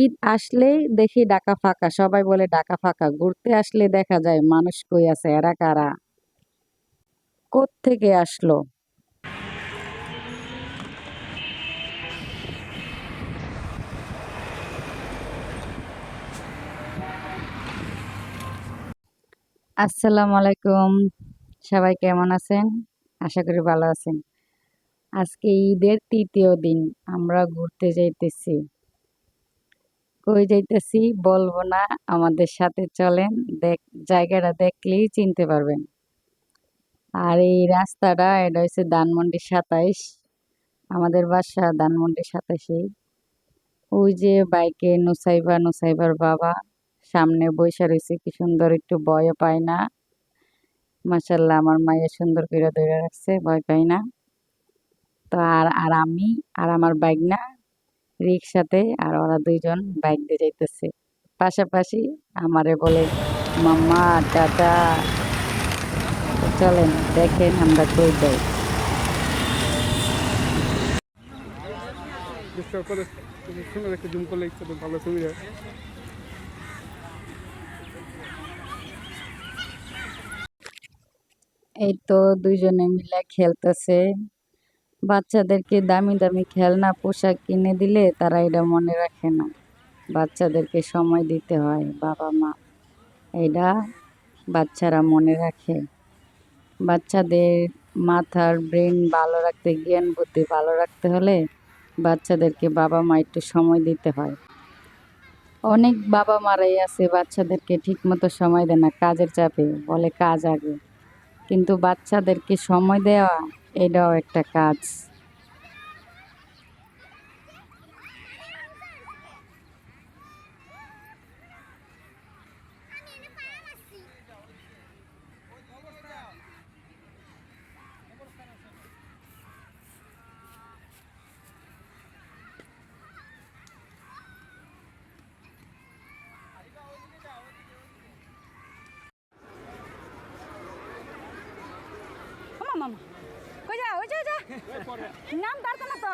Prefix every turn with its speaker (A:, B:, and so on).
A: ঈদ আসলেই দেখি ঢাকা ফাঁকা, সবাই বলে ঢাকা ফাঁকা। ঘুরতে আসলে দেখা যায় মানুষ কই আছে, এরা কারা, কোত্থেকে আসলো। আসসালামু আলাইকুম, সবাই কেমন আছেন? আশা করি ভালো আছেন। আজকে ঈদের তৃতীয় দিন, আমরা ঘুরতে যাইতেছি। কই যাইতেছি বলবো না, আমাদের সাথে চলেন। দেখ, জায়গাটা দেখলেই চিনতে পারবেন। আর এই রাস্তাটা, এটা হচ্ছে ধানমন্ডি ২৭। আমাদের বাসা ধানমন্ডি ২৭। ওই যে বাইকে নুসাইবার বাবা সামনে বইসা রয়েছে, কি সুন্দর, একটু ভয়ও পায় না। মাশাল্লাহ, আমার মায়ের সুন্দর করে ধরে রাখছে, ভয় পাই না। তো আর আর আমি আর আমার বাইক রিক্সাতে, আর ওরা দুইজন বাইক দিয়ে যাইতেছে পাশাপাশি। আমারে বলে মাম্মা টাটা। তো চলেন দেখেন আমরা কই যাই।
B: চেষ্টা করে সুন্দর একটা জুম করলে ইচ্ছা তো ভালো ছবি হয়।
A: এই তো দুইজনে মিলে খেলতেছে। বাচ্চাদেরকে দামি দামি খেলনা পোশাক কিনে দিলে তারা এটা মনে রাখে না। বাচ্চাদেরকে সময় দিতে হয়, বাবা মা, এটা বাচ্চারা মনে রাখে। বাচ্চাদের মাথার ব্রেন ভালো রাখতে, জ্ঞান বুদ্ধি ভালো রাখতে হলে বাচ্চাদেরকে বাবা মা একটু সময় দিতে হয়। অনেক বাবা মারাই আছে বাচ্চাদেরকে ঠিক মতো সময় দেয় না, কাজের চাপে বলে কাজ আগে। কিন্তু বাচ্চাদেরকে সময় দেওয়া, এটাও একটা কাজ।
C: মামা কই যা ওই যা নাম তার না তো।